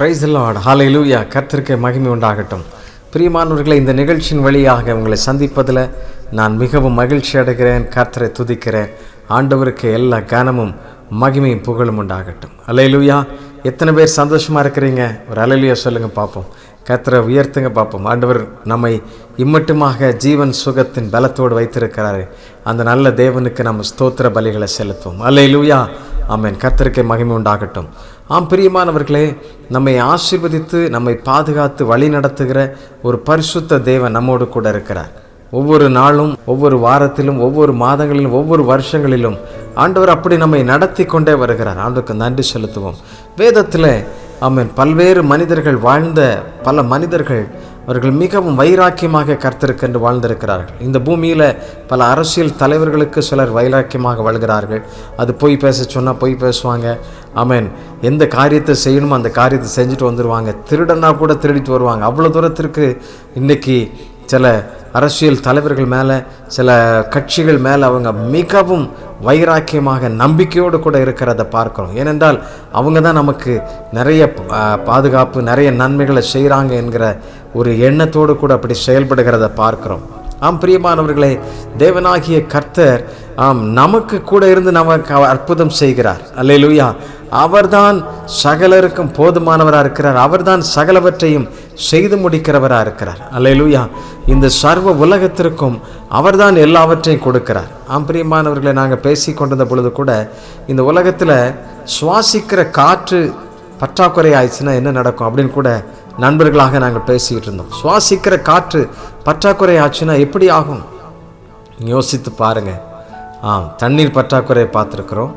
Price the Lord. ஹல்லேலூயா. கர்த்தருக்கு மகிமை உண்டாகட்டும். பிரியமானவர்களே, இந்த நிகழ்ச்சியின் வழியாக உங்களை சந்திப்பதில் நான் மிகவும் மகிழ்ச்சி அடைகிறேன். கர்த்தரை துதிக்கிறேன். ஆண்டவருக்கு எல்லா கனமும் மகிமையும் புகழும் உண்டாகட்டும். ஹல்லேலூயா. எத்தனை பேர் சந்தோஷமாக இருக்கிறீங்க? ஒரு ஹல்லேலூயா சொல்லுங்கள் பார்ப்போம். கர்த்தரை உயர்த்துங்க பார்ப்போம். ஆண்டவர் நம்மை இம்மட்டுமாக ஜீவன் சுகத்தின் பலத்தோடு வைத்திருக்கிறாரு. அந்த நல்ல தேவனுக்கு நம்ம ஸ்தோத்திர பலிகளை செலுத்துவோம். ஹல்லேலூயா. ஆமென். கர்த்தருக்கு மகிமை உண்டாகட்டும். பிரியமானவர்களே, நம்மை ஆசீர்வதித்து நம்மை பாதுகாத்து வழி நடத்துகிற ஒரு பரிசுத்த தேவன் நம்மோடு கூட இருக்கிறார். ஒவ்வொரு நாளும், ஒவ்வொரு வாரத்திலும், ஒவ்வொரு மாதங்களிலும், ஒவ்வொரு வருஷங்களிலும் ஆண்டவர் அப்படி நம்மை நடத்தி கொண்டே வருகிறார். ஆண்டவருக்கு நன்றி செலுத்துவோம். வேதத்தில் பல்வேறு மனிதர்கள் வாழ்ந்த பல மனிதர்கள் அவர்கள் மிகவும் வைராக்கியமாக கர்த்தருக்கென்று வாழ்ந்திருக்கிறார்கள். இந்த பூமியில் பல அரசியல் தலைவர்களுக்கு சிலர் வைராக்கியமாக வாழ்கிறார்கள். அது பொய் பேச சொன்னால் பொய் பேசுவாங்க. எந்த காரியத்தை செய்யணுமோ அந்த காரியத்தை செஞ்சுட்டு வந்துடுவாங்க. திருடனா கூட திருடிட்டு வருவாங்க. அவ்வளோ தூரத்திற்கு இன்றைக்கி சில அரசியல் தலைவர்கள் மேலே, சில கட்சிகள் மேலே அவங்க மிகவும் வைராக்கியமாக நம்பிக்கையோடு கூட இருக்கிறத பார்க்குறோம். ஏனென்றால் அவங்க தான் நமக்கு நிறைய பாதுகாப்பு, நிறைய நன்மைகளை செய்கிறாங்க என்கிற ஒரு எண்ணத்தோடு கூட அப்படி செயல்படுகிறத பார்க்குறோம். பிரியமானவர்களே, தேவனாகிய கர்த்தர் நமக்கு கூட இருந்து நமக்கு அற்புதம் செய்கிறார். அல்லேலூயா. அவர்தான் சகலருக்கும் போதுமானவராக இருக்கிறார். அவர்தான் சகலவற்றையும் செய்து முடிக்கிறவராக இருக்கிறார். அல்லேலூயா. இந்த சர்வ உலகத்திற்கும் அவர்தான் எல்லாவற்றையும் கொடுக்கிறார். பிரியமானவர்களை, நாங்கள் பேசி கொண்டிருந்த பொழுது கூட இந்த உலகத்தில் சுவாசிக்கிற காற்று பற்றாக்குறை ஆயிடுச்சுன்னா என்ன நடக்கும் அப்படின்னு கூட நண்பர்களாக நாங்கள் பேசிக்கிட்டு இருந்தோம். சுவாசிக்கிற காற்று பற்றாக்குறை ஆச்சுன்னா எப்படி ஆகும் யோசித்து பாருங்கள். தண்ணீர் பற்றாக்குறையை பார்த்துருக்குறோம்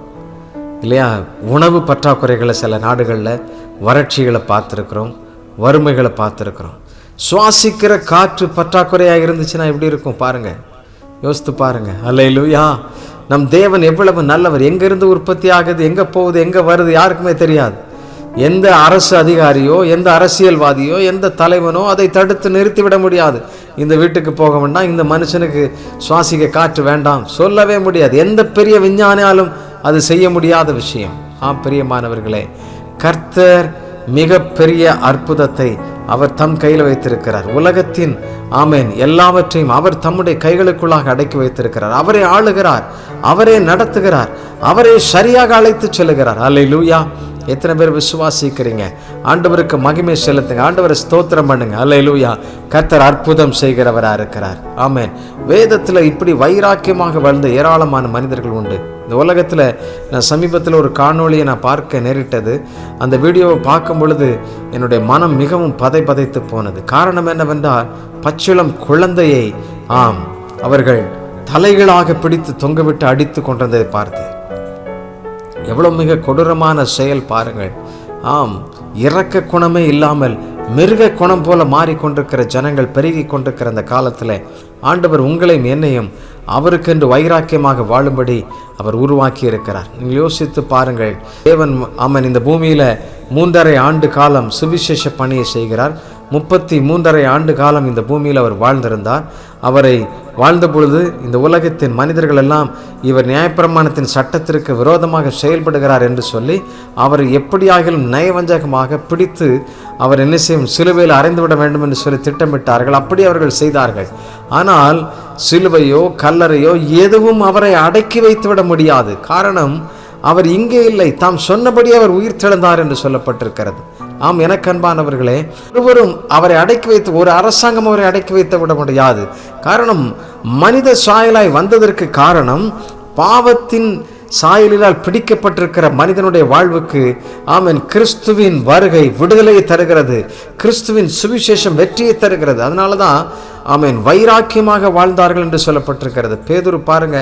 இல்லையா? உணவு பற்றாக்குறைகளை சில நாடுகளில், வறட்சிகளை பார்த்துருக்குறோம், வறுமைகளை பார்த்துருக்குறோம். சுவாசிக்கிற காற்று பற்றாக்குறையாக இருந்துச்சுன்னா எப்படி இருக்கும் பாருங்கள், யோசித்து பாருங்கள். அல்லேலூயா. நம் தேவன் எவ்வளவு நல்லவர். எங்கேருந்து உற்பத்தி ஆகுது, எங்கே போகுது, எங்கே வருது யாருக்குமே தெரியாது. எந்த அரசு அதிகாரியோ, எந்த அரசியல்வாதியோ, எந்த தலைவனோ அதை தடுத்து நிறுத்திவிட முடியாது. இந்த வீட்டுக்கு போக வேண்டாம், இந்த மனுஷனுக்கு சுவாசிக்க காற்று வேண்டாம் சொல்லவே முடியாது. எந்த பெரிய விஞ்ஞானியாலும் அது செய்ய முடியாத விஷயம். பிரியமானவர்களே, கர்த்தர் மிக பெரிய அற்புதத்தை அவர் தம் கையில் வைத்திருக்கிறார். உலகத்தின் எல்லாவற்றையும் அவர் தம்முடைய கைகளுக்குள்ளாக அடக்கி வைத்திருக்கிறார். அவரே ஆளுகிறார், அவரே நடத்துகிறார், அவரே சரியாக அழைத்து செல்லுகிறார். அல்லேலூயா. எத்தனை பேர் விசுவாசிக்கிறீங்க? ஆண்டவருக்கு மகிமை செலுத்துங்க, ஆண்டவரை ஸ்தோத்திரம் பண்ணுங்க. அல்லேலூயா. கர்த்தர் அற்புதம் செய்கிறவராக இருக்கிறார். ஆமென். வேதத்தில் இப்படி வைராக்கியமாக வாழ்ந்த ஏராளமான மனிதர்கள் உண்டு. இந்த உலகத்தில் நான் சமீபத்தில் ஒரு காணொளியை நான் பார்க்க நேரிட்டது. அந்த வீடியோவை பார்க்கும் பொழுது என்னுடைய மனம் மிகவும் பதைத்து போனது. காரணம் என்னவென்றால், பச்சிளம் குழந்தையை அவர்கள் தலைகளாக பிடித்து தொங்கவிட்டு அடித்து கொண்டிருந்ததை பார்த்தேன். எவ்வளோ மிக கொடூரமான செயல் பாருங்கள். இரக்க குணமே இல்லாமல் மிருக குணம் போல மாறிக்கொண்டிருக்கிற ஜனங்கள் பெருகி கொண்டிருக்கிற அந்த காலத்தில் ஆண்டவர் உங்களையும் என்னையும் அவருக்கென்று வைராக்கியமாக வாழும்படி அவர் உருவாக்கி இருக்கிறார். நீங்கள் யோசித்து பாருங்கள். தேவன் இந்த பூமியில் 3.5 ஆண்டு காலம் சுவிசேஷ பணியை செய்கிறார். 33.5 ஆண்டு காலம் இந்த பூமியில் அவர் வாழ்ந்திருந்தார். அவரை வாழ்ந்த பொழுது இந்த உலகத்தின் மனிதர்கள் எல்லாம் இவர் நியாயப்பிரமாணத்தின் சட்டத்திற்கு விரோதமாக செயல்படுகிறார் என்று சொல்லி அவர் எப்படியாகிலும் நயவஞ்சகமாக பிடித்து அவர் என்ன செய்யும், சிலுவையில் அறைந்துவிட வேண்டும் என்று சொல்லி திட்டமிட்டார்கள். அப்படி அவர்கள் செய்தார்கள். ஆனால் சிலுவையோ கல்லறையோ எதுவும் அவரை அடக்கி வைத்துவிட முடியாது. காரணம், அவர் இங்கே இல்லை, தாம் சொன்னபடி அவர் உயிர் தெழுந்தார் என்று சொல்லப்பட்டிருக்கிறது. எனக்கு அன்பானவர்களே, ஒருவரும் அவரை அடக்கி வைத்து, ஒரு அரசாங்கம் அவரை அடக்கி வைத்து விட முடியாது. காரணம், மனித சாயலாய் வந்ததற்கு காரணம் பாவத்தின் சாயலினால் பிடிக்கப்பட்டிருக்கிற மனிதனுடைய வாழ்வுக்கு கிறிஸ்துவின் வருகை விடுதலையை தருகிறது. கிறிஸ்துவின் சுவிசேஷம் வெற்றியை தருகிறது. அதனால தான் வைராக்கியமாக வாழ்ந்தார்கள் என்று சொல்லப்பட்டிருக்கிறது. பேதுரு பாருங்க,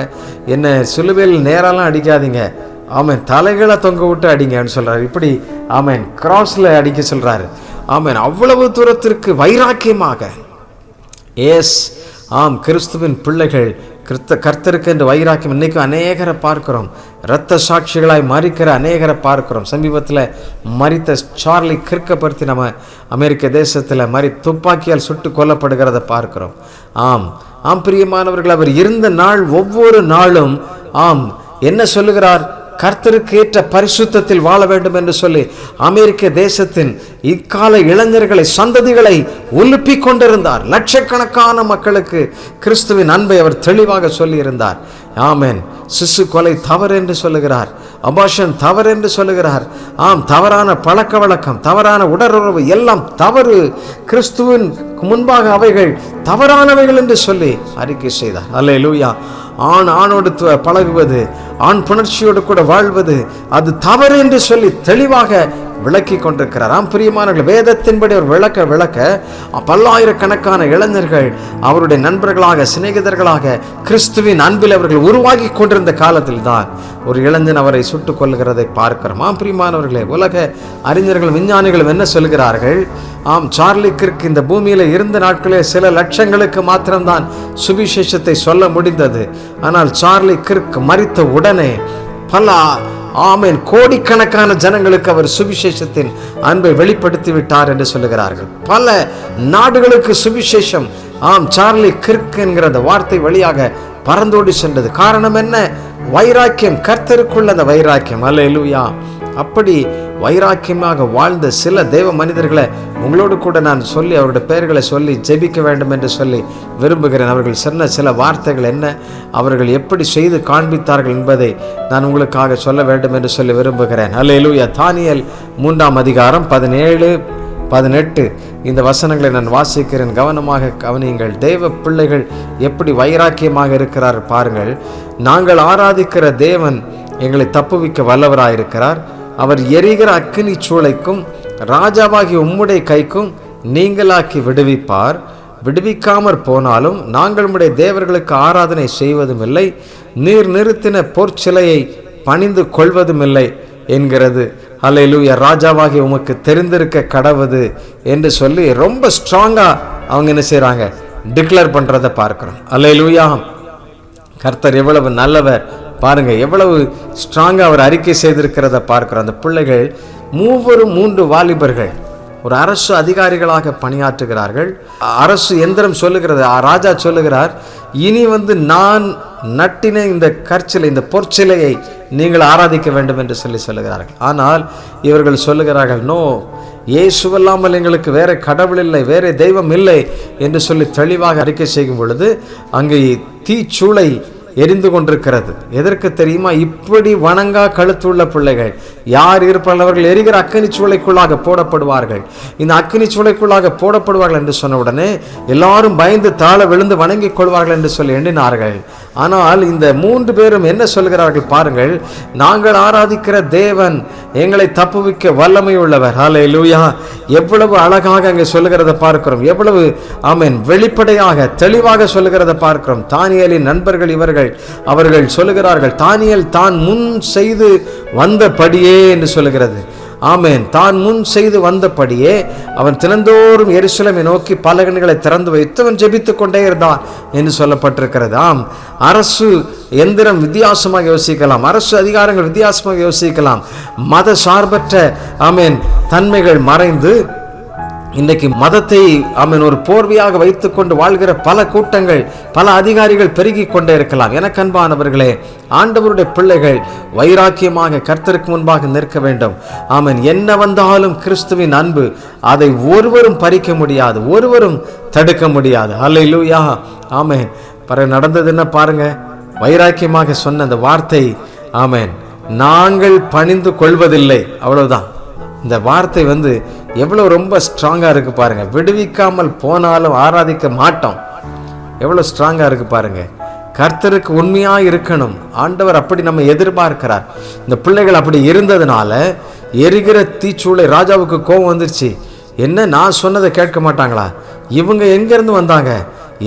என்ன சிலுவையில் நேராலாம் அடிக்காதீங்க, தலைகளை தொங்க விட்டு அடிங்கன்னு சொல்றாரு. இப்படி கிராஸ்ல அடிக்க சொல்றாரு. அவ்வளவு தூரத்திற்கு வைராக்கியமாக. கிறிஸ்துவின் பிள்ளைகள் கர்த்தருக்கு என்று வைராக்கியம். இன்னைக்கும் அநேகரை பார்க்கிறோம், இரத்த சாட்சிகளாய் மறிக்கிற அநேகரை பார்க்கிறோம். சமீபத்தில் மரித்த சார்லி கிர்க்கை நம்ம அமெரிக்க தேசத்தில் துப்பாக்கியால் சுட்டு கொல்லப்படுகிறத பார்க்கிறோம். பிரியமானவர்கள், அவர் இருந்த நாள் ஒவ்வொரு நாளும் என்ன சொல்லுகிறார்? கர்த்தருக்கு ஏற்ற பரிசுத்தத்தில் வாழ வேண்டும் என்று சொல்லி அமெரிக்க தேசத்தின் இக்கால இளைஞர்களை, சந்ததிகளை உலுப்பிக் கொண்டிருந்தார். லட்சக்கணக்கான மக்களுக்கு கிறிஸ்துவின் அன்பை அவர் தெளிவாக சொல்லியிருந்தார். ஆமென். சிசு கொலை தவறு என்று சொல்லுகிறார், அபார்ஷன் தவறு என்று சொல்லுகிறார். தவறான பழக்க வழக்கம், தவறான உடலுறவு எல்லாம் தவறு, கிறிஸ்துவின் முன்பாக அவைகள் தவறானவைகள் என்று சொல்லி அறிக்கை செய்தார். அல்லேலூயா. ஆணோடு பழகுவது, ஆண் புணர்ச்சியோடு கூட வாழ்வது அது தவறு என்று சொல்லி தெளிவாக விளக்கி கொண்டிருக்கிறார். பிரியமானவர்கள், வேதத்தின்படி அவர் விளக்க பல்லாயிரக்கணக்கான இளைஞர்கள் அவருடைய நண்பர்களாக, சிநேகிதர்களாக கிறிஸ்துவின் அன்பில் அவர்கள் உருவாகி கொண்டிருந்த காலத்தில் தான் ஒரு இளைஞன் அவரை சுட்டுக் கொள்ளுகிறதை பார்க்கிறோம். பிரியமானவர்களே, உலக அறிஞர்கள், விஞ்ஞானிகளும் என்ன சொல்கிறார்கள்? சார்லி கிர்க் இந்த பூமியில இருந்த நாட்களே சில லட்சங்களுக்கு மாத்திரம்தான் சுவிசேஷத்தை சொல்ல முடிந்தது. ஆனால் சார்லி கிர்க் மரித்த உடனே பல கோடிக்கணக்கான ஜனங்களுக்கு அவர் சுவிசேஷத்தின் அன்பை வெளிப்படுத்தி விட்டார் என்று சொல்லுகிறார்கள். பல நாடுகளுக்கு சுவிசேஷம் சார்லி கிர்க் என்கிற அந்த வார்த்தை வழியாக பறந்தோடி சென்றது. காரணம் என்ன? வைராக்கியம், கர்த்தருக்குள்ள அந்த வைராக்கியம். அல்லேலூயா. அப்படி வைராக்கியமாக வாழ்ந்த சில தேவ மனிதர்களை உங்களோடு கூட நான் சொல்லி அவருடைய பெயர்களை சொல்லி ஜெபிக்க வேண்டும் என்று சொல்லி விரும்புகிறேன். அவர்கள் சொன்ன சில வார்த்தைகள் என்ன, அவர்கள் எப்படி செய்து காண்பித்தார்கள் என்பதை நான் உங்களுக்காக சொல்ல வேண்டும் என்று சொல்லி விரும்புகிறேன். அல்லேலூயா. தானியேல் 3ஆம் அதிகாரம் 17, 18 இந்த வசனங்களை நான் வாசிக்கிறேன். கவனமாக கவனியுங்கள். தேவ பிள்ளைகள் எப்படி வைராக்கியமாக இருக்கிறார் பாருங்கள். நாங்கள் ஆராதிக்கிற தேவன் எங்களை தப்புவிக்க வல்லவராயிருக்கிறார். அவர் எரிகிற அக்கினி சூளைக்கும் ராஜாவாகி உம்முடைய கைக்கும் நீங்களாக்கி விடுவிப்பார். விடுவிக்காமற் போனாலும் நாங்கள் உம்முடைய தேவர்களுக்கு ஆராதனை செய்வதும் இல்லை, நீர் நிறுத்தின பொற்சிலையை பணிந்து கொள்வதும் இல்லை என்கிறது. அல்லேலூயா. ராஜாவாகி உமக்கு தெரிந்திருக்க கடவுது என்று சொல்லி ரொம்ப ஸ்ட்ராங்கா அவங்க என்ன செய்றாங்க? டிக்ளேர் பண்றதை பார்க்கிறோம். அல்லேலூயா. கர்த்தர் எவ்வளவு நல்லவர் பாருங்க, எவ்வளவு ஸ்ட்ராங்கா அவர் அறிக்கை செய்திருக்கிறத பார்க்கிறோம். அந்த பிள்ளைகள் 3 வாலிபர்கள் ஒரு அரசு அதிகாரிகளாக பணியாற்றுகிறார்கள். அரசு எந்திரம் சொல்லுகிறது, ராஜா சொல்லுகிறார், இனி நான் நட்டின இந்த கற்சிலை, இந்த பொற்சிலையை நீங்கள் ஆராதிக்க வேண்டும் என்று சொல்லுகிறார்கள். ஆனால் இவர்கள் சொல்லுகிறார்கள், நோ, இயேசுவல்லாமல் எங்களுக்கு வேற கடவுள் இல்லை, வேற தெய்வம் இல்லை என்று சொல்லி தெளிவாக அறிக்கை செய்யும் பொழுது அங்கே தீச்சூளை எரிந்து கொண்டிருக்கிறது. எதற்கு தெரியுமா? இப்படி வணங்கா கழுத்துள்ள பிள்ளைகள் யார் இருப்பார்கள்? அவர்கள் எரிகிற அக்கினி சூளைக்குள்ளாக போடப்படுவார்கள். இந்த அக்கினி சூளைக்குள்ளாக போடப்படுவார்கள் என்று சொன்ன உடனே எல்லாரும் பயந்து தாழ விழுந்து வணங்கிக் கொள்வார்கள் என்று சொல்லி எண்ணினார்கள். ஆனால் இந்த 3 பேரும் என்ன சொல்கிறார்கள் பாருங்கள், நாங்கள் ஆராதிக்கிற தேவன் எங்களை தப்புவிக்க வல்லமை உள்ளவர். ஹல்லேலூயா. எவ்வளவு அழகாக அங்கே சொல்லுகிறத பார்க்கிறோம், எவ்வளவு வெளிப்படையாக தெளிவாக சொல்லுகிறத பார்க்கிறோம். தானியேலின் நண்பர்கள் இவர்கள், அவர்கள் சொல்லுகிறார்கள், தானியேல் தான் முன் செய்து வந்தபடியே என்று சொல்லுகிறது. தான் முன் செய்து வந்தபடியே அவன் தினந்தோறும் எருசலேமை நோக்கி பலகணிகளை திறந்து வைத்தவன் ஜெபித்துக் கொண்டே இருந்தான் என்று சொல்லப்பட்டிருக்கிறது. அரசு எந்திரம் வித்தியாசமாக யோசிக்கலாம், அரசு அதிகாரங்கள் வித்தியாசமாக யோசிக்கலாம். மத சார்பற்ற தன்மைகள் மறைந்து இன்றைக்கு மதத்தை ஒரு போர்வையாக வைத்துக் கொண்டு வாழ்கிற பல கூட்டங்கள், பல அதிகாரிகள் பெருகி கொண்டே இருக்கலாம். எனக்கு அன்பானவர்களே, ஆண்டவருடைய பிள்ளைகள் வைராக்கியமாக கர்த்தருக்கு முன்பாக நிற்க வேண்டும். என்ன வந்தாலும் கிறிஸ்துவின் அன்பு அதை ஒருவரும் பறிக்க முடியாது, ஒருவரும் தடுக்க முடியாது. அல்லேலூயா. நடந்தது என்ன பாருங்க, வைராக்கியமாக சொன்ன அந்த வார்த்தை, நாங்கள் பணிந்து கொள்வதில்லை, அவ்வளவுதான். இந்த வார்த்தை எவ்வளவு ரொம்ப ஸ்ட்ராங்கா இருக்கு பாருங்க. விடுவிக்காமல் போனாலும் ஆராதிக்க மாட்டோம், எவ்வளவு ஸ்ட்ராங்கா இருக்கு பாருங்க. கர்த்தருக்கு உண்மையா இருக்கணும், ஆண்டவர் அப்படி நம்ம எதிர்பார்க்கிறார். இந்த பிள்ளைகள் அப்படி இருந்ததுனால எரிகிற தீச்சூளை, ராஜாவுக்கு கோபம் வந்துருச்சு. என்ன, நான் சொன்னதை கேட்க மாட்டாங்களா? இவங்க எங்க இருந்து வந்தாங்க?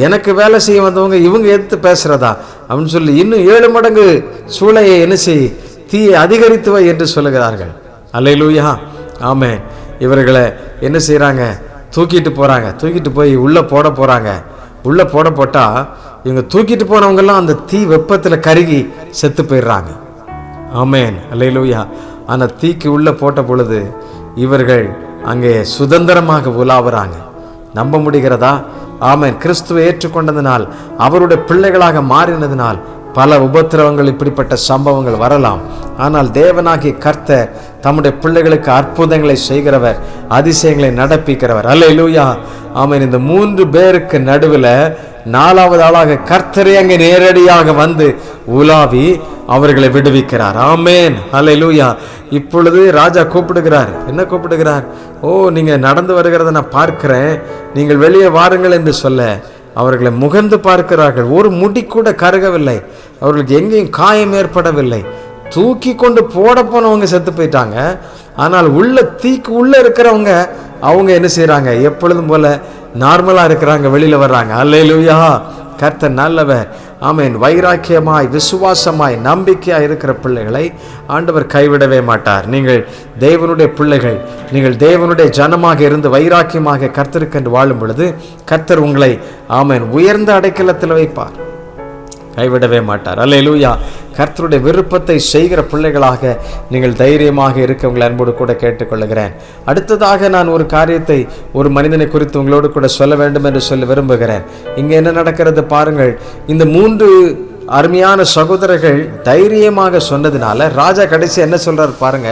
எனக்கு வேலை செய்ய வந்தவங்க இவங்க எதிர்த்து பேசுறதா அப்படின்னு சொல்லி இன்னும் 7 மடங்கு சூளையை என்ன செய், தீயை அதிகரித்து வை என்று சொல்லுகிறார்கள். அல்லேலூயா. இவர்களை என்ன செய்யறாங்க? தூக்கிட்டு போறாங்க. தூக்கிட்டு போய் உள்ள போட போறாங்க. உள்ள போட்டா இவங்க தூக்கிட்டு போனவங்கெல்லாம் அந்த தீ வெப்பத்தில் கருகி செத்து போயிடுறாங்க. அல்லேலூயா. ஆனா தீக்கு உள்ள போட்ட பொழுது இவர்கள் அங்கே சுதந்திரமாக உலாவுறாங்க. நம்ப முடிகிறதா? கிறிஸ்துவை ஏற்றுக்கொண்டதினால், அவருடைய பிள்ளைகளாக மாறினதினால் பல உபத்திரவங்கள், இப்படிப்பட்ட சம்பவங்கள் வரலாம். ஆனால் தேவனாகிய கர்த்தர் தம்முடைய பிள்ளைகளுக்கு அற்புதங்களை செய்கிறவர், அதிசயங்களை நடப்பிக்கிறவர். அல்லேலூயா, ஆமென். இந்த 3 பேருக்கு நடுவில் 4வது ஆளாக கர்த்தரே அங்கே நேரடியாக வந்து உலாவி அவர்களை விடுவிக்கிறார். ஆமென், அல்லேலூயா. இப்பொழுது ராஜா கூப்பிடுகிறார். என்ன கூப்பிடுகிறார்? ஓ, நீங்க நடந்து வருகிறத நான் பார்க்கிறேன், நீங்கள் வெளியே வாருங்கள் என்று சொல்ல அவர்களை முகந்து பார்க்கிறார்கள். ஒரு முடி கூட கருகவில்லை, அவர்களுக்கு எங்கேயும் காயம் ஏற்படவில்லை. தூக்கி கொண்டு போட போனவங்க செத்து போயிட்டாங்க. ஆனால் உள்ள தீக்கு உள்ள இருக்கிறவங்க அவங்க என்ன செய்யறாங்க? எப்பொழுதும் போல நார்மலா இருக்கிறாங்க, வெளியில வர்றாங்க. அல்லேலூயா, கர்த்தர் நல்லவர். ஆமென். வைராக்கியமாய், விசுவாசமாய், நம்பிக்கையாய் இருக்கிற பிள்ளைகளை ஆண்டவர் கைவிடவே மாட்டார். நீங்கள் தேவனுடைய பிள்ளைகள், நீங்கள் தேவனுடைய ஜனமாக இருந்து வைராக்கியமாக கர்த்தருக்கென்று வாழும் பொழுது கர்த்தர் உங்களை ஆமென் உயர்ந்த அடைக்கலத்தில் வைப்பார், கைவிடவே மாட்டார். அல்லேலூயா. கர்த்தருடைய விருப்பத்தை செய்கிற பிள்ளைகளாக நீங்கள் தைரியமாக இருக்க உங்களை அன்போடு கூட கேட்டுக்கொள்கிறேன். அடுத்ததாக நான் ஒரு காரியத்தை, ஒரு மனிதனை குறித்து உங்களோடு கூட சொல்ல வேண்டும் என்று சொல்ல விரும்புகிறேன். இங்கே என்ன நடக்கிறது பாருங்கள். இந்த 3 அருமையான சகோதரர்கள் தைரியமாக சொன்னதுனால ராஜா கடைசி என்ன சொல்றாரு பாருங்க.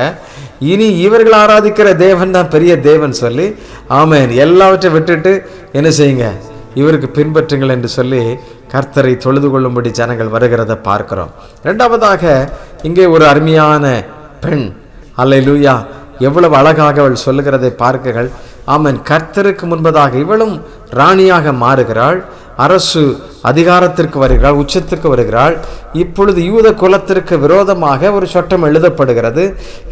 இனி இவர்கள் ஆராதிக்கிற தேவன் தான் பெரிய தேவன் சொல்லி, ஆமென், எல்லாவற்றையும் விட்டுட்டு என்ன செய்யுங்க, இவருக்கு பின்பற்றுங்கள் என்று சொல்லி கர்த்தரை தொழுது கொள்ளும்படி ஜனங்கள் வருகிறத பார்க்கிறோம். 2வதாக இங்கே ஒரு அருமையான பெண், அல்லேலூயா, எவ்வளவு அழகாக அவள் சொல்லுகிறதை பார்க்கிறீர்கள். ஆமென். கர்த்தருக்கு முன்பதாக இவளும் ராணியாக மாறுகிறாள், அரசு அதிகாரத்திற்கு வருகிறாள், உச்சத்துக்கு வருகிறாள். இப்பொழுது யூத குலத்திற்கு விரோதமாக ஒரு சட்டம் எழுதப்படுகிறது.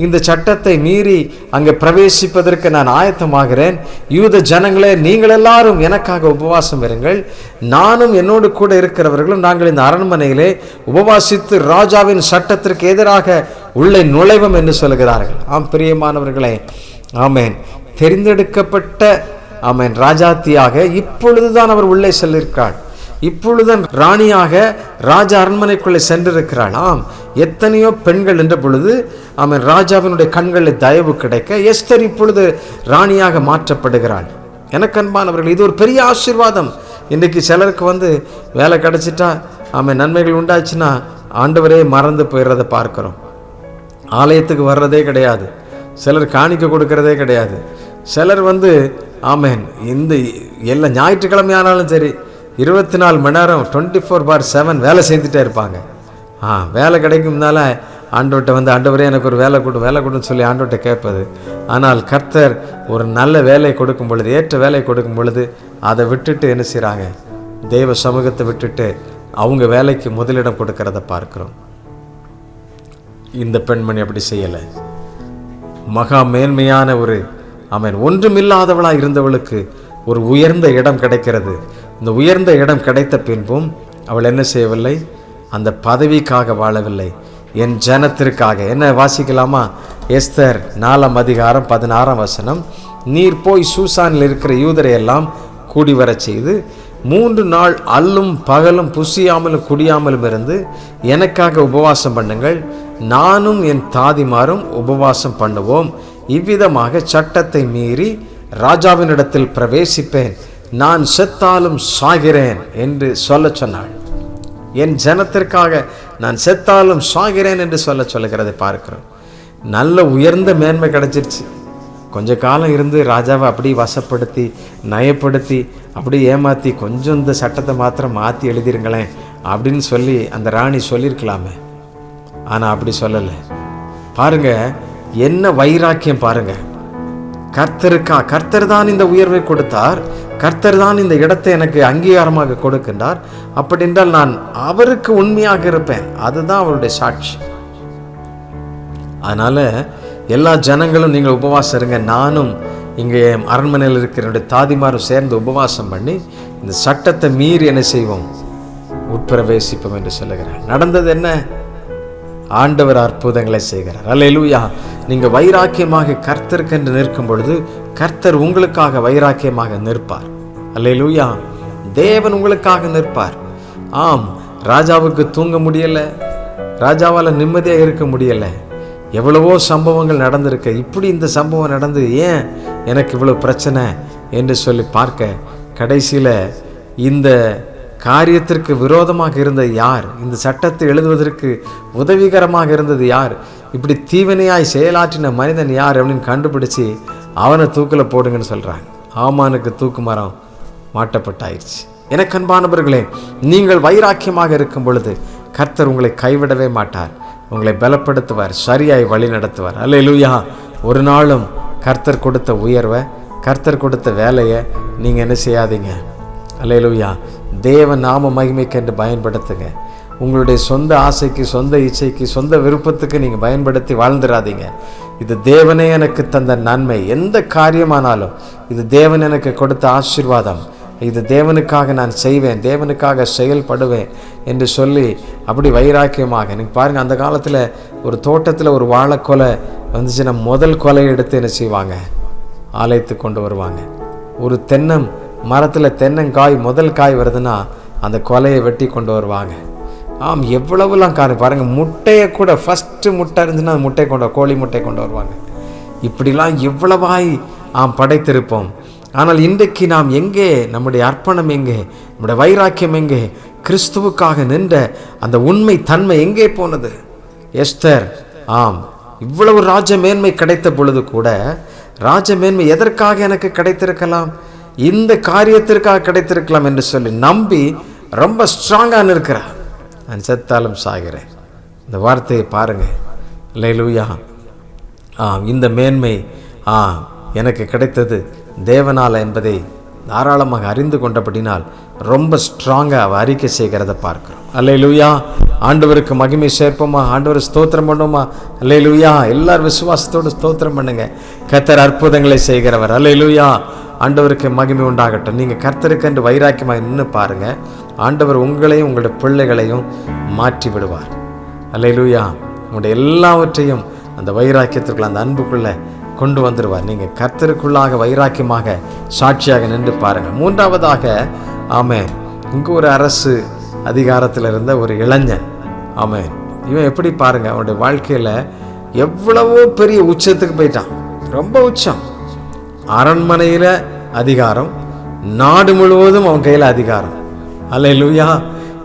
இந்த சட்டத்தை மீறி அங்கே பிரவேசிப்பதற்கு நான் ஆயத்தமாகிறேன். யூத ஜனங்களே, நீங்கள் எல்லாரும் எனக்காக உபவாசம் இருங்கள், நானும் என்னோடு கூட இருக்கிறவர்களும் நாங்கள் இந்த அரண்மனையிலே உபவாசித்து ராஜாவின் சட்டத்திற்கு எதிராக உள்ளே நுழைவோம் என்று சொல்கிறார்கள். ஆம் பிரியமானவர்களே, ஆமென். தெரிந்தெடுக்கப்பட்ட ஆமென் ராஜாத்தியாக இப்பொழுதுதான் அவர் உள்ளே செல்லிருக்கிறாள். இப்பொழுதுதான் ராணியாக ராஜா அரண்மனைக்குள்ளே சென்றிருக்கிறாள். ஆம், எத்தனையோ பெண்கள் என்ற பொழுது ஆமென் ராஜாவினுடைய கண்களில் தயவு கிடைக்க எஸ்தர் இப்பொழுது ராணியாக மாற்றப்படுகிறாள். எனக்கு அன்பானவர்கள், இது ஒரு பெரிய ஆசீர்வாதம். இன்றைக்கு சிலருக்கு வேலை கிடைச்சிட்டா ஆமென் நன்மைகள் உண்டாச்சுன்னா ஆண்டவரே மறந்து போயிடுறதை பார்க்கிறோம். ஆலயத்துக்கு வர்றதே கிடையாது, சிலர் காணிக்க கொடுக்கறதே கிடையாது. சிலர் ஆமென் இந்த எல்லா ஞாயிற்றுக்கிழமையானாலும் சரி 24 மணி நேரம் 24/7 வேலை செஞ்சுட்டே இருப்பாங்க. வேலை கிடைக்கும்னால ஆண்டவர்கிட்ட ஆண்டவரே எனக்கு ஒரு வேலை கொடுன்னு சொல்லி ஆண்டவர்கிட்ட கேட்பது. ஆனால் கர்த்தர் ஒரு நல்ல வேலை கொடுக்கும் பொழுது, ஏற்ற வேலை கொடுக்கும் பொழுது அதை விட்டுட்டு என்ன செய்கிறாங்க? தெய்வ சமூகத்தை விட்டுட்டு அவங்க வேலைக்கு முதலிடம் கொடுக்கறத பார்க்கிறோம். இந்த பெண்மணி அப்படி செய்யலை. மகா மேன்மையான ஒரு ஆமென் ஒன்றுமில்லாதவளாக இருந்தவளுக்கு ஒரு உயர்ந்த இடம் கிடைக்கிறது. இந்த உயர்ந்த இடம் கிடைத்த பின்பும் அவள் என்ன செய்யவில்லை? அந்த பதவிக்காக வாழவில்லை, என் ஜனத்திற்காக. என்ன வாசிக்கலாமா? எஸ்தர் 4ஆம் அதிகாரம் 16ஆம் வசனம். நீர் போய் சூசானில் இருக்கிற யூதரை எல்லாம் கூடி வரச் செய்து 3 நாள் அல்லும் பகலும் புசியாமலும் குடியாமலும் இருந்து எனக்காக உபவாசம் பண்ணுங்கள், நானும் என் தாதிமாரும் உபவாசம் பண்ணுவோம். இவ்விதமாக சட்டத்தை மீறி ராஜாவினிடத்தில் பிரவேசிப்பேன், நான் செத்தாலும் சாகிறேன் என்று சொல்ல சொன்னாள். என் ஜனத்திற்காக நான் செத்தாலும் சாகிறேன் என்று சொல்லுகிறதை பார்க்கிறோம். நல்ல உயர்ந்த மேன்மை கிடைச்சிருச்சு. கொஞ்ச காலம் இருந்து ராஜாவை அப்படி வசப்படுத்தி நயப்படுத்தி அப்படி ஏமாற்றி கொஞ்சம் இந்த சட்டத்தை மாத்திரம் மாற்றி எழுதிருங்களேன் அப்படின்னு சொல்லி அந்த ராணி சொல்லியிருக்கலாமே. ஆனால் அப்படி சொல்லலை. பாருங்க என்ன வைராக்கியம் பாருங்க. கர்த்தர் தான் இந்த உயர்வை கொடுத்தார், கர்த்தர் தான் இந்த இடத்தை எனக்கு அங்கீகாரமாக கொடுக்கின்றார். அப்படி என்றால் நான் அவருக்கு உண்மையாக இருப்பேன். அதுதான் அவருடைய சாட்சி. அதனால எல்லா ஜனங்களும் நீங்கள் உபவாசம் இருங்க, நானும் இங்கே அரண்மனையில் இருக்கிற என்னுடைய தாதிமாரும் சேர்ந்து உபவாசம் பண்ணி இந்த சட்டத்தை மீறி என்ன செய்வோம்? உட்பிரவேசிப்போம் என்று சொல்லுகிறார். நடந்தது என்ன? ஆண்டவர் அற்புதங்களை செய்கிறார். அல்லேலூயா. நீங்க வைராக்கியமாக கர்த்தருக்கென்று நிற்கும் பொழுது கர்த்தர் உங்களுக்காக வைராக்கியமாக நிற்பார். அல்லேலூயா. தேவன் உங்களுக்காக நிற்பார். ஆம், ராஜாவுக்கு தூங்க முடியல, ராஜாவால் நிம்மதியாக இருக்க முடியல. எவ்வளவோ சம்பவங்கள் நடந்திருக்கு. இப்படி இந்த சம்பவம் நடந்து ஏன் எனக்கு இவ்வளவு பிரச்சனை என்று சொல்லி பார்க்க கடைசியில் இந்த காரியத்திற்கு விரோதமாக இருந்தது யார்? இந்த சட்டத்தை எழுதுவதற்கு உதவிகரமாக இருந்தது யார்? இப்படி தீவினையாய் செயலாற்றின மனிதன் யார் அப்படின்னு கண்டுபிடிச்சி அவனை தூக்கில் போடுங்கன்னு சொல்கிறாங்க. ஆமானுக்கு தூக்கு மரம் மாட்டப்பட்டாயிடுச்சு. எனக்கு அன்பானவர்களே, நீங்கள் வைராக்கியமாக இருக்கும் பொழுது கர்த்தர் உங்களை கைவிடவே மாட்டார். உங்களை பலப்படுத்துவார், சரியாய் வழி நடத்துவார். அல்லேலூயா. ஒரு நாளும் கர்த்தர் கொடுத்த உயர்வை, கர்த்தர் கொடுத்த வேலையை நீங்கள் என்ன செய்யாதீங்க. அல்லேலூயா. தேவ நாம மகிமைக்கு என்று பயன்படுத்துங்க. உங்களுடைய சொந்த ஆசைக்கு, சொந்த இச்சைக்கு, சொந்த விருப்பத்துக்கு நீங்கள் பயன்படுத்தி வாழ்ந்துடாதீங்க. இது தேவனே எனக்கு தந்த நன்மை. எந்த காரியமானாலும் இது தேவன் எனக்கு கொடுத்த ஆசீர்வாதம், இது தேவனுக்காக நான் செய்வேன், தேவனுக்காக செயல்படுவேன் என்று சொல்லி அப்படி வைராக்கியமாக. நீங்கள் பாருங்கள், அந்த காலத்தில் ஒரு தோட்டத்தில் ஒரு வாழைக்கொலை வந்துச்சுன்னா முதல் கொலையை எடுத்து என்ன செய்வாங்க? ஆலயத்துக்கு கொண்டு வருவாங்க. ஒரு தென்னம் மரத்தில் தென்னங்காய் முதல் காய் வருதுன்னா அந்த கொலையை வெட்டி கொண்டு வருவாங்க. எவ்வளவுலாம் பாருங்கள், முட்டையை கூட ஃபஸ்ட்டு முட்டை இருந்துச்சுன்னா அந்த முட்டையை கோழி முட்டை கொண்டு வருவாங்க. இப்படிலாம் எவ்வளவாய் படைத்திருப்போம். ஆனால் இன்றைக்கு நாம் எங்கே? நம்முடைய அர்ப்பணம் எங்கே? நம்முடைய வைராக்கியம் எங்கே? கிறிஸ்துவுக்காக நின்ற அந்த உண்மை தன்மை எங்கே போனது? எஸ்தர் இவ்வளவு ராஜ மேன்மை கிடைத்த பொழுது கூட, ராஜ மேன்மை எதற்காக எனக்கு கிடைத்திருக்கலாம்? இந்த காரியத்திற்காக கிடைத்திருக்கலாம் என்று சொல்லி நம்பி ரொம்ப ஸ்ட்ராங்காக இருக்கிறார். நான் செத்தாலும் சாகிறேன். இந்த வார்த்தையை பாருங்கள். அல்லேலூயா. இந்த மேன்மை எனக்கு கிடைத்தது தேவனால என்பதை தாராளமாக அறிந்து கொண்டபடினால் ரொம்ப ஸ்ட்ராங்காக அவ அறிக்கை செய்கிறத பார்க்கிறோம். அல்லேலூயா. ஆண்டவருக்கு மகிமை சேர்ப்போமா? ஆண்டவர் ஸ்தோத்திரம் பண்ணுவோமா? அல்லேலூயா. எல்லாரும் விசுவாசத்தோடு ஸ்தோத்திரம் பண்ணுங்க. கர்த்தர் அற்புதங்களை செய்கிறவர். அல்லேலூயா. ஆண்டவருக்கு மகிமை உண்டாகட்டும். நீங்கள் கர்த்தருக்கு என்று வைராக்கியமாக நின்று பாருங்கள். ஆண்டவர் உங்களையும் உங்களுடைய பிள்ளைகளையும் மாற்றி விடுவார். அல்லேலூயா. உங்களுடைய எல்லாவற்றையும் அந்த வைராக்கியத்திற்குள்ள, அந்த அன்புக்குள்ளே கொண்டு வந்துடுவார். நீங்கள் கர்த்தருக்குள்ளாக வைராக்கியமாக சாட்சியாக நின்று பாருங்கள். மூன்றாவதாக, இங்கே ஒரு அரசு அதிகாரத்தில் இருந்த ஒரு இளைஞன். இவன் எப்படி பாருங்கள், அவனுடைய வாழ்க்கையில் எவ்வளவோ பெரிய உச்சத்துக்கு போயிட்டான். ரொம்ப உச்சம். அரண்மனையில் அதிகாரம், நாடு முழுவதும் அவன் கையில் அதிகாரம். அல்லேலூயா.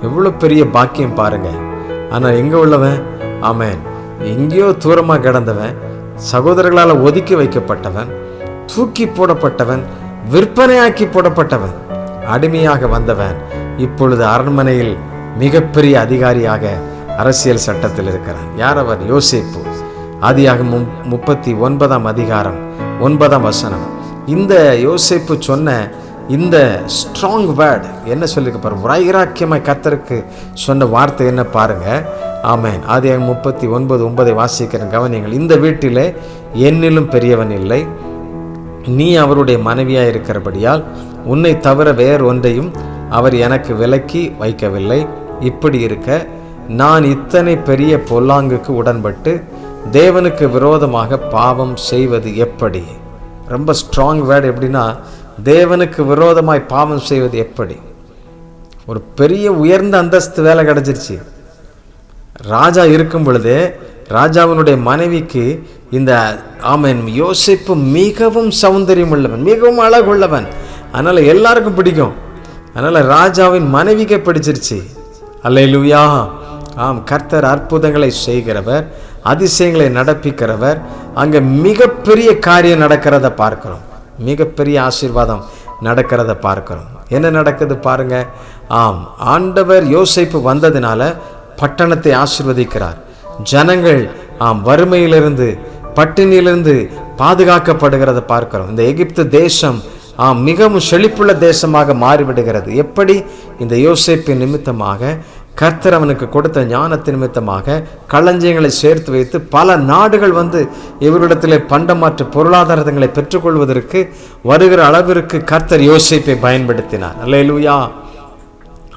எவ்வளோ பெரிய பாக்கியம் பாருங்கள். ஆனால் எங்கே உள்ளவன்? எங்கேயோ தூரமாக கிடந்தவன், சகோதரர்களால் ஒதுக்கி வைக்கப்பட்டவன், தூக்கி போடப்பட்டவன், விற்பனையாக்கி போடப்பட்டவன், அடிமையாக வந்தவன் இப்பொழுது அரண்மனையில் மிகப்பெரிய அதிகாரியாக அரசியல் சட்டத்தில் இருக்கிறான். யார் அவர்? யோசேப்பு. ஆதியாகமம் 39 அதிகாரம் 9 இந்த யோசேப்பு சொன்ன இந்த ஸ்ட்ராங் வேர்ட் என்ன சொல்லியிருக்க பாருங்க. வைராக்கியமாய் கர்த்தருக்கு சொன்ன வார்த்தை என்ன பாருங்க. ஆதியாகமம் 39:9 வாசிக்கிறேன், கவனிங்கள். இந்த வீட்டிலே என்னிலும் பெரியவன் இல்லை, நீ அவருடைய மனைவியாய் இருக்கிறபடியால் உன்னை தவிர வேறு ஒன்றையும் அவர் எனக்கு விலக்கி வைக்கவில்லை. இப்படி இருக்க நான் இத்தனை பெரிய பொல்லாங்குக்கு உடன்பட்டு தேவனுக்கு விரோதமாக பாவம் செய்வது எப்படி? ரொம்ப ஸ்ட்ராங் வேர்டு. எப்படின்னா, தேவனுக்கு விரோதமாய் பாவம் செய்வது எப்படி? ஒரு பெரிய உயர்ந்த அந்தஸ்து வேலை கிடைச்சிருச்சு. ராஜா இருக்கும் பொழுதே ராஜாவினுடைய மனைவிக்கு இந்த யோசேப்பு மிகவும் சௌந்தரியம் உள்ளவன், மிகவும் அழகுள்ளவன். அதனால் எல்லாருக்கும் பிடிக்கும். அதனால் ராஜாவின் மனைவிக்கு பிடிச்சிருச்சு. அல்லேலூயா. கர்த்தர் அற்புதங்களை செய்கிறவர், அதிசயங்களை நடப்பிக்கிறவர். அங்கே மிகப்பெரிய காரியம் நடக்கிறத பார்க்கிறோம். மிகப்பெரிய ஆசீர்வாதம் நடக்கிறத பார்க்கிறோம். என்ன நடக்குது பாருங்க. ஆண்டவர் யோசேப்பு வந்ததினால பட்டணத்தை ஆசீர்வதிக்கிறார். ஜனங்கள் வறுமையிலிருந்து, பட்டினியிலிருந்து பாதுகாக்கப்படுகிறத பார்க்கிறோம். இந்த எகிப்து தேசம் மிகவும் செழிப்புள்ள தேசமாக மாறிவிடுகிறது. எப்படி? இந்த யோசேப்பின் நிமித்தமாக, கர்த்தர் அவனுக்கு கொடுத்த ஞானத்தின் நிமித்தமாக களஞ்சியங்களை சேர்த்து வைத்து பல நாடுகள் வந்து இவரிடத்தில் பண்டமாற்று பொருளாதாரங்களை பெற்றுக்கொள்வதற்கு வருகிற அளவிற்கு கர்த்தர் யோசேப்பை பயன்படுத்தினார். அல்லேலூயா.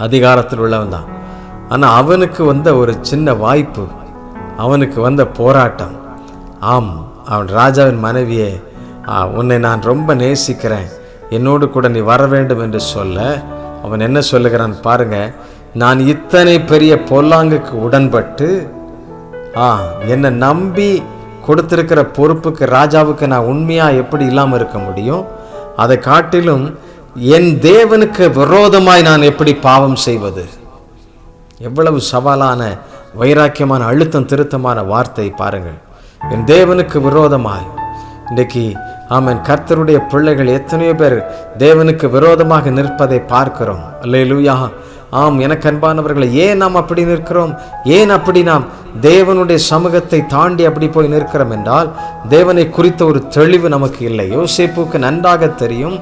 அதிகாரத்தில் உள்ளவன் தான். ஆனால் அவனுக்கு வந்த ஒரு சின்ன வாய்ப்பு, அவனுக்கு வந்த போராட்டம். அவன் ராஜாவின் மனைவியே, உன்னை நான் ரொம்ப நேசிக்கிறேன், என்னோடு கூட நீ வர வேண்டும் என்று சொல்ல அவன் என்ன சொல்லுகிறான் பாருங்க. நான் இத்தனை பெரிய பொல்லாங்குக்கு உடன்பட்டு என்னை நம்பி கொடுத்திருக்கிற பொறுப்புக்கு ராஜாவுக்கு நான் உண்மையாக எப்படி இல்லாமல் இருக்க முடியும்? அதை காட்டிலும் என் தேவனுக்கு விரோதமாய் நான் எப்படி பாவம் செய்வது? எவ்வளவு சவாலான, வைராக்கியமான, அழுத்தம் திருத்தமான வார்த்தை பாருங்கள். என் தேவனுக்கு விரோதமாய். இன்றைக்கு ஆமென், கர்த்தருடைய பிள்ளைகள் எத்தனையோ பேர் தேவனுக்கு விரோதமாக நிற்பதை பார்க்கிறோம். அல்லேலூயா. ஆம், எனக்கு அன்பானவர்களை, ஏன் நாம் அப்படி நிற்கிறோம்? ஏன் அப்படி நாம் தேவனுடைய சமூகத்தை தாண்டி அப்படி போய் நிற்கிறோம் என்றால், தேவனை குறித்த ஒரு தெளிவு நமக்கு இல்லை. யோசேப்புக்கு நன்றாக தெரியும்,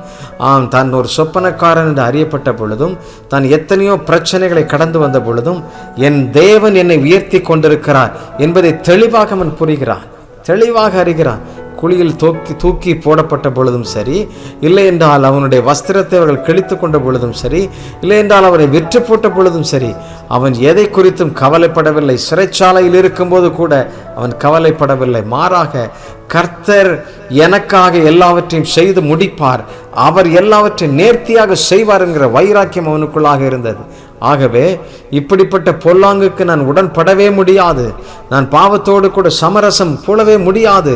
தான் ஒரு சொப்பனக்காரன் என்று அறியப்பட்ட பொழுதும், தான் எத்தனையோ பிரச்சனைகளை கடந்து வந்த பொழுதும், என் தேவன் என்னை உயர்த்தி கொண்டிருக்கிறார் என்பதை தெளிவாக அவன் புரிகிறான், தெளிவாக அறிகிறான். குழியில் தூக்கி போடப்பட்ட பொழுதும் சரி, இல்லை என்றால் அவனுடைய வஸ்திரத்தை அவர்கள் கிழித்து கொண்ட பொழுதும் சரி, இல்லை என்றால் அவரை விற்று போட்ட பொழுதும் சரி, அவன் எதை குறித்தும் கவலைப்படவில்லை. சிறைச்சாலையில் இருக்கும்போது கூட அவன் கவலைப்படவில்லை. மாறாக, கர்த்தர் எனக்காக எல்லாவற்றையும் செய்து முடிப்பார், அவர் எல்லாவற்றையும் நேர்த்தியாக செய்வார் என்கிற வைராக்கியம் அவனுக்குள்ளாக இருந்தது. ஆகவே இப்படிப்பட்ட பொல்லாங்குக்கு நான் உடன்படவே முடியாது, நான் பாவத்தோடு கூட சமரசம் போலவே முடியாது.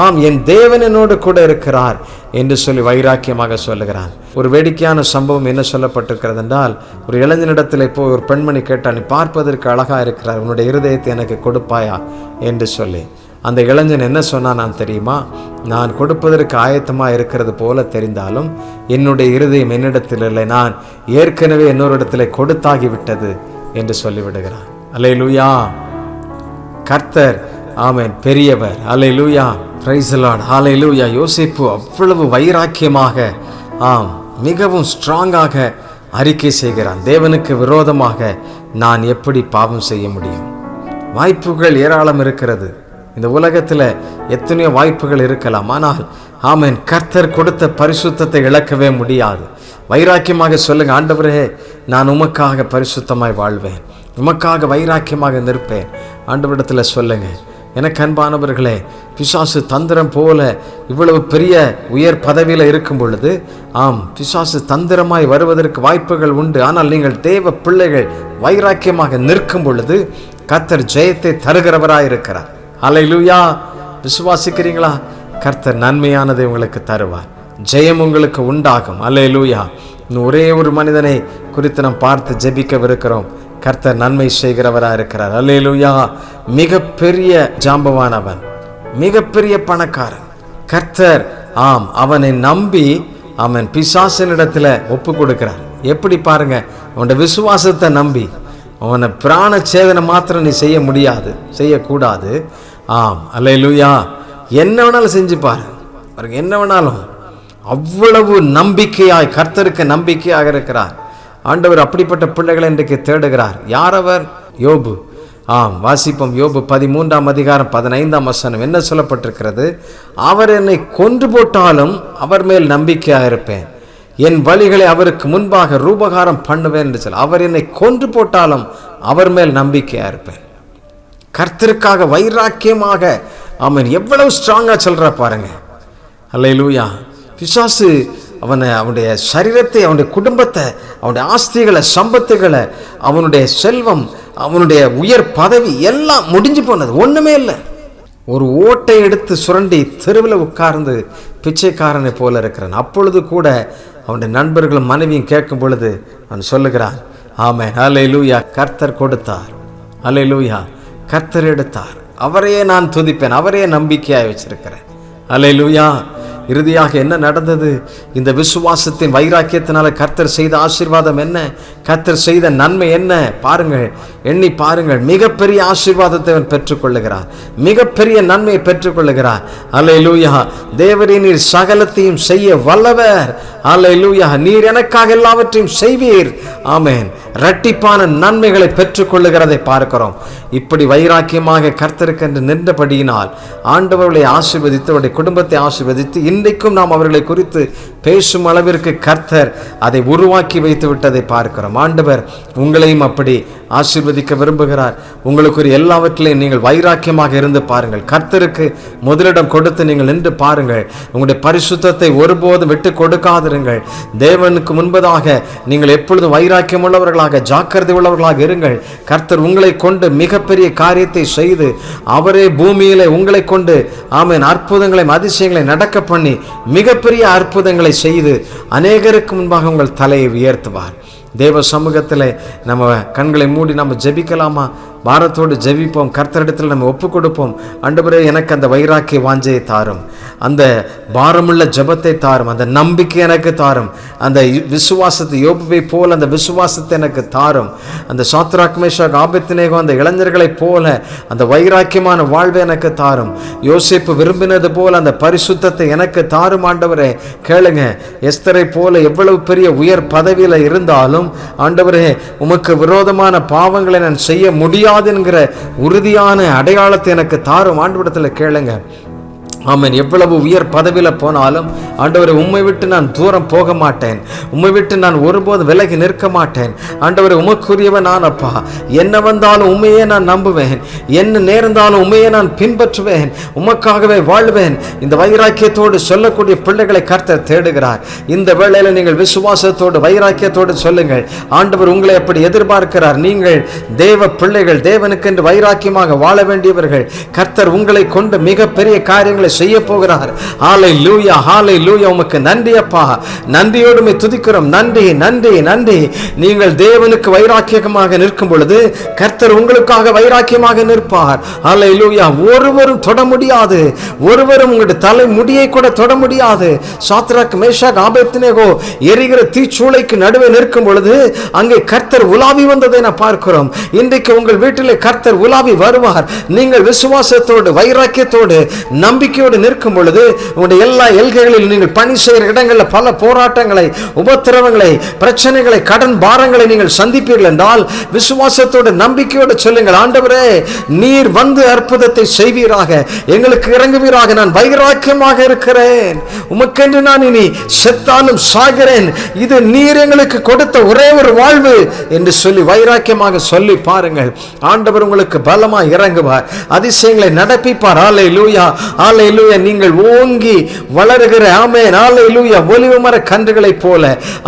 ஆம், என் தேவன் என்னோடு கூட இருக்கிறார் என்று சொல்லி வைராக்கியமாக சொல்லுகிறான். ஒரு வேடிக்கையான சம்பவம் என்ன சொல்லப்பட்டிருக்கிறது என்றால், ஒரு இளைஞனிடத்தில் இப்போ ஒரு பெண்மணி கேட்டால், நீ பார்ப்பதற்கு அழகா இருக்கிறார், உன்னுடைய இருதயத்தை எனக்கு கொடுப்பாயா என்று சொல்லி. அந்த இளைஞன் என்ன சொன்னான் தெரியுமா? நான் கொடுப்பதற்கு ஆயத்தமாக இருக்கிறது போல தெரிந்தாலும் என்னுடைய இருதயம் என்னிடத்தில் இல்லை, நான் ஏற்கனவே இன்னொரு இடத்துல கொடுத்தாகிவிட்டது என்று சொல்லிவிடுகிறான். அல்லேலூயா. கர்த்தர் ஆமென் பெரியவர். அல்லேலூயா. Praise the Lord. அல்லேலூயா. யோசேப்பு அவ்வளவு வைராக்கியமாக, மிகவும் ஸ்ட்ராங்காக அறிக்கை செய்கிறான். தேவனுக்கு விரோதமாக நான் எப்படி பாவம் செய்ய முடியும்? வாய்ப்புகள் ஏராளம் இருக்கிறது. இந்த உலகத்தில் எத்தனையோ வாய்ப்புகள் இருக்கலாம். ஆனால் ஆமென், கர்த்தர் கொடுத்த பரிசுத்தத்தை இழக்கவே முடியாது. வைராக்கியமாக சொல்லுங்க, ஆண்டவரே, நான் உமக்காக பரிசுத்தமாய் வாழ்வேன், உமக்காக வைராக்கியமாக நிற்பேன். ஆண்டவரிடத்தில் சொல்லுங்க. எனக்கு அன்பானவர்களே, பிசாசு தந்திரம் போல இவ்வளவு பெரிய உயர் பதவியில் இருக்கும் பொழுது, பிசாசு தந்திரமாய் வருவதற்கு வாய்ப்புகள் உண்டு. ஆனால் நீங்கள் தேவ பிள்ளைகள் வைராக்கியமாக நிற்கும் பொழுது கர்த்தர் ஜெயத்தை தருகிறவராயிருக்கிறார். அல்லேலூயா. விசுவாசிக்கிறீங்களா? கர்த்தர் நன்மையானதை உங்களுக்கு தருவார், ஜெயம் உங்களுக்கு உண்டாகும். அல்லேலூயா. ஒரே ஒரு மனிதனை குறித்து நாம் பார்த்து ஜெபிக்கவிருக்கிறோம். கர்த்தர் நன்மை செய்கிறவராக இருக்கிறார். அல்லேலூயா. மிகப்பெரிய ஜாம்பவானவன், மிகப்பெரிய பணக்காரன். கர்த்தர் அவனை நம்பி அவன் பிசாசினிடத்தில் ஒப்பு கொடுக்கிறார். எப்படி பாருங்க, அவனுடைய விசுவாசத்தை நம்பி. அவனை பிராண சேதனை மாத்திரம் நீ செய்ய முடியாது, செய்யக்கூடாது. அல்லேலூயா. என்ன வேணாலும் செஞ்சு பாருங்க, என்ன வேணாலும். அவ்வளவு நம்பிக்கையாய், கர்த்தருக்கு நம்பிக்கையாக இருக்கிறார். ஆண்டவர் அப்படிப்பட்ட பிள்ளைகளை இன்றைக்கு தேடுகிறார். யார் அவர்? யோபு. வாசிப்போம். யோபு 13ஆம் அதிகாரம் 15ஆம் வசனம் என்ன சொல்லப்பட்டிருக்கிறது? அவர் என்னை கொன்று போட்டாலும் அவர் மேல் நம்பிக்கையாக இருப்பேன், என் வழிகளை அவருக்கு முன்பாக ரூபகாரம் பண்ணுவேன் என்று சொல்ல. அவர் என்னை கொன்று போட்டாலும் அவர் மேல் நம்பிக்கையாக இருப்பேன். கர்த்தருக்காக வைராக்கியமாக அவன் எவ்வளவு ஸ்ட்ராங்காக சொல்ற பாருங்க. அல்லேலூயா. பிசாசு அவனுடைய சரீரத்தை, அவனுடைய குடும்பத்தை, அவனுடைய ஆஸ்திகளை, சம்பத்துகளை, அவனுடைய செல்வம், அவனுடைய உயர் பதவி எல்லாம் முடிஞ்சு போனது, ஒண்ணுமே இல்லை. ஒரு ஓட்டை எடுத்து சுரண்டி தெருவில் உட்கார்ந்து பிச்சைக்காரனை போல இருக்கிறான். அப்பொழுது கூட அவனுடைய நண்பர்களும் மனைவியும் கேட்கும் பொழுது அவன் சொல்லுகிறான், ஆமென், அல்லேலூயா, கர்த்தர் கொடுத்தார், அல்லேலூயா, கர்த்தர் எடுத்தார், அவரையே நான் துதிப்பேன், அவரையே நம்பிக்கையாக வச்சிருக்கிறேன். அல்லேலூயா. இறுதியாக என்ன நடந்தது? இந்த விசுவாசத்தின் வைராக்கியத்தினால கர்த்தர் செய்த ஆசீர்வாதம் என்ன? கர்த்தர் செய்த நன்மை என்ன? பாருங்கள், எண்ணி பாருங்கள். மிகப்பெரிய ஆசீர்வாதத்தை அவன் பெற்றுக்கொள்ளுகிறார், மிகப்பெரிய நன்மையை பெற்றுக்கொள்ளுகிறார். அல்லேலூயா. தேவரே, நீர் சகலத்தையும் செய்ய வல்லவர். அல்லேலூயா. நீர் எனக்காக எல்லாவற்றையும் செய்வீர். ஆமென். இரட்டிப்பான நன்மைகளை பெற்றுக்கொள்ளுகிறதை பார்க்கிறோம். இப்படி வைராக்கியமாக கர்த்தருக்கு என்று நின்றபடியினால் ஆண்டவர்களை ஆசீர்வதித்து, அவருடைய குடும்பத்தை ஆசீர்வதித்து, இன்றைக்கும் நாம் அவர்களை குறித்து பேசும் அளவிற்கு கர்த்தர் அதை உருவாக்கி வைத்து விட்டதை பார்க்கிறோம். ஆண்டவர் உங்களையும் அப்படி ஆசீர்வதிக்க விரும்புகிறார். உங்களுக்கு எல்லாவற்றிலையும் நீங்கள் வைராக்கியமாக இருந்து பாருங்கள். கர்த்தருக்கு முதலிடம் கொடுத்து நீங்கள் நின்று பாருங்கள். உங்களுடைய பரிசுத்தத்தை ஒருபோதும் விட்டு கொடுக்காதிருங்கள். தேவனுக்கு முன்பதாக நீங்கள் எப்பொழுதும் வைராக்கியம் உள்ளவர்களாக, ஜாக்கிரதை உள்ளவர்களாக இருங்கள். கர்த்தர் உங்களை கொண்டு மிகப்பெரிய காரியத்தை செய்து அவரே பூமியிலே உங்களை கொண்டு அற்புதங்களையும் அதிசயங்களை நடக்க பண்ணி மிகப்பெரிய அற்புதங்களை செய்து அநேகருக்கு முன்பாக உங்கள் தலையை உயர்த்துவார். தேவ சமூகத்தில் நம்ம கண்களை மூடி நம்ம ஜெபிக்கலாமா? பாரத்தோடு ஜெபிப்போம். கர்த்தரிடத்தில் நம்ம ஒப்பு கொடுப்போம். ஆண்டவரே, எனக்கு அந்த வைராக்கிய வாஞ்சையை தாரும், அந்த பாரமுள்ள ஜெபத்தை தாரும், அந்த நம்பிக்கை எனக்கு தாரும், அந்த விசுவாசத்தை யோபுவை போல அந்த விசுவாசத்தை எனக்கு தாரும். அந்த சாத்ராக் மேஷாக் ஆபேத்நேகோ அந்த இளைஞர்களைப் போல அந்த வைராக்கியமான வாழ்வை எனக்கு தாரும். யோசேப்பு விரும்பினது போல அந்த பரிசுத்தத்தை எனக்கு தாரும். ஆண்டவரே, கேளுங்க. எஸ்தரை போல எவ்வளவு பெரிய உயர் பதவியில் இருந்தாலும் ஆண்டவரே, உமக்கு விரோதமான பாவங்களை நான் செய்ய முடியாது என்கிற உறுதியான அடையாளத்தை எனக்கு தாரும். ஆண்டவரிடத்தில் கேளுங்க. ஆமென். எவ்வளவு உயர் பதவியில் போனாலும் ஆண்டவரை, உம்மை விட்டு நான் தூரம் போக மாட்டேன், உம்மை விட்டு நான் ஒருபோது விலகி நிற்க மாட்டேன். ஆண்டவரை, உமக்குரியவன் நான் அப்பா. என்ன வந்தாலும் உண்மையே நான் நம்புவேன், என்ன நேர்ந்தாலும் உண்மையே நான் பின்பற்றுவேன், உமக்காகவே வாழ்வேன். இந்த வைராக்கியத்தோடு சொல்லக்கூடிய பிள்ளைகளை கர்த்தர் தேடுகிறார். இந்த வேளையில் நீங்கள் விசுவாசத்தோடு வைராக்கியத்தோடு சொல்லுங்கள். ஆண்டவர் உங்களை அப்படி எதிர்பார்க்கிறார். நீங்கள் தேவ பிள்ளைகள், தேவனுக்கென்று வைராக்கியமாக வாழ வேண்டியவர்கள். கர்த்தர் உங்களை கொண்டு மிகப்பெரிய காரியங்களை செய்ய போகிறார். ஹல்லேலூயா, ஹல்லேலூயா. உமக்கு நன்றி அப்பா. நன்றியோடு துதிக்கிறோம். நன்றி, நன்றி, நன்றி. நீங்கள் தேவனுக்கு வைராக்கியமாக நிற்கும் பொழுது கர்த்தர் உங்களுக்காக வைராக்கியமாக நிற்பார். ஹல்லேலூயா. ஒருவரும் தொட முடியாது, ஒருவரும் உங்களுடைய தலை முடியை கூட தொட முடியாது. சாத்ராக் மேஷாக் ஆபேத்நேகோ எரிகிற தீச்சூளைக்கு நடுவே நிற்கும் பொழுது அங்கே கர்த்தர் உலாவி வந்ததை நான் பார்க்கிறோம். இன்றைக்கு உங்கள் வீட்டிலே கர்த்தர் உலாவி வருவார். நீங்கள் விசுவாசத்தோடு வைராக்கியத்தோடு நம்பிக்கையோடு நிற்கும் பொழுது உங்களுடைய எல்லா எல்கைகளில் நீங்கள் பணி செய்கிற இடங்களில் பல போராட்டங்களை, உபத்திரவங்களை, பிரச்சனைகளை, கடன் பாரங்களை நீங்கள் சந்திப்பீர்கள் என்றால் விசுவாசத்தோடு நம்பிக்கையோடு சொல்லுங்கள். ஆண்டவரே, நீர் வந்து அற்புதத்தை செய்வீராக, எங்களுக்கு இறங்குவீராக. நான் வைராக்கியமாக இருக்கிறேன், உமக்கென்று நான் இனி செத்தாலும் சாகிறேன், இது நீர் எங்களுக்கு கொடுத்த ஒரே ஒரு வாழ்வு என்று சொல்லி வைராக்கியமாக சொல்லி பாருங்கள். ஆண்டவர் உங்களுக்கு பலமாய் இறங்குவார், அதிசயங்களை நடப்பிப்பார். ஹல்லேலூயா, ஹல்லேலூயா. நீங்கள் ஓங்கி வளருகிற ஆமென் ஹல்லேலூயா ஒலிவ மர கன்றுகளைப் போல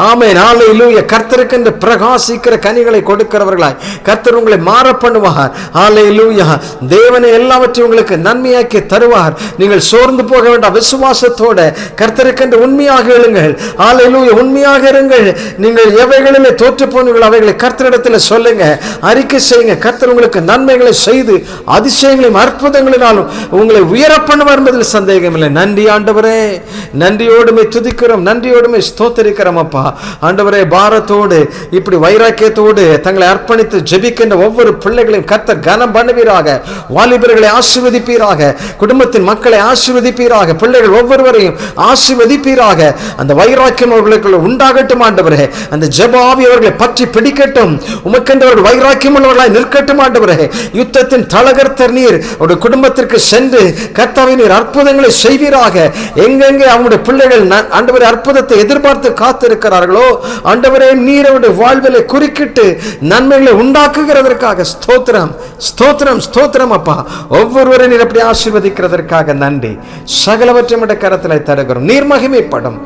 ஆமென் ஹல்லேலூயா கர்த்தருக்கென்று பிரகாசிக்கிற கனிகளை கொடுக்கிறவர்களாய் கர்த்தர் உங்களை மாற பண்ணுவார். ஹல்லேலூயா. தேவனே எல்லாவற்றையும் உங்களுக்கு நன்மையாக்கி தருவார். நீங்கள் சோர்ந்து போக வேண்டாம். விசுவாசத்தோட கர்த்தருக்கென்று உண்மையாக எழுங்கள். ஹல்லேலூயா. உண்மையாக இருங்கள். நீங்கள் எவைகளிலே தோற்று போனீர்கள் அவைகளை கர்த்தரிடத்தில் சொல்லுங்க, அறிக்கை செய்யுங்க. கர்த்தர் உங்களுக்கு நன்மைகளை செய்து அதிசயங்களையும் அற்புதங்களினாலும் உங்களை உயர பண்ணுவார் என்பதில் சந்தேகமில்லை. நன்றி ஆண்டவரே, நன்றியோடுமே துதிக்கிறோம், நன்றியோடுமே ஸ்தோத்திரிக்கிறோம் அப்பா. ஆண்டவரே, பாரத்தோடு இப்படி வைராக்கியத்தோடு தங்களை அர்ப்பணித்து ஜெபிக்கின்ற ஒவ்வொரு பிள்ளைகளையும் கர்த்தர் கனம் பண்ணுவீராக. வாலிபர்களை ஆசீர்வதிப்பீராக, குடும்பத்தின் மக்களை ஆசீர்வதிப்பீராக, பிள்ளைகள் ஒவ்வொருவரையும் ஆசீர்வதிப்பீராக. அந்த வைராக்கியம் அவர்களுக்கு உண்டாகட்டும் ஆண்டவரே. அந்த ஜெப ஆவி அவர்களை பற்றி பிடிக்கட்டும். உமக்கென்றவர்கள் வைராக்கியம் உள்ளவர்களாய் நிற்கட்டும் ஆண்டவரே. யுத்தத்தின் தலகர்த்தர் நீர் அவருடைய குடும்பத்திற்கு சென்று கர்த்தாவே நீர் அற்புதங்களை செய்வீராக. எங்கெங்கே அவருடைய பிள்ளைகள் ஆண்டவரே அற்புதத்தை எதிர்பார்த்து காத்திருக்கிறார்களோ ஆண்டவரே, நீர் அவருடைய வாழ்விலை குறுக்கிட்டு நன்மைகளை உண்டாக்குகிறதற்காக ஸ்தோத்திரம், ஸ்தோத்திரம், ஸ்தோத்திரம் அப்பா. ஒவ்வொருவரை நீர் அப்படி ஆசீர்வதிக்கிறதற்காக நன்றி. சகலவற்றையும் கரத்தில் தருகிறோம். நீர் மகிமைப்படும்.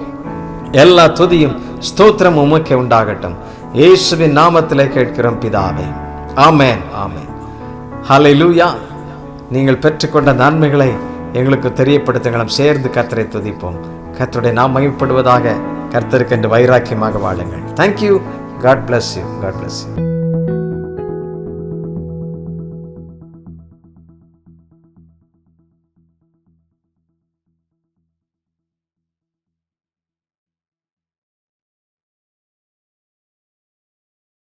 எல்லா துதியும் ஸ்தோத்திரம் உமக்கே உண்டாகட்டும். இயேசுவின் நாமத்திலே கேட்கிறோம் பிதாவே. ஆமென், ஆமென். ஹல்லேலூயா. நீங்கள் பெற்றுக்கொண்ட நன்மைகளை எங்களுக்கு தெரியப்படுத்துங்களும். சேர்ந்து கர்த்தரை துதிப்போம். கர்த்தருடைய நாம் மகிமைப்படுவதாக. கர்த்தருக்கு என்று வைராக்கியமாக வாழுங்கள். Thank you. God bless you. God bless you.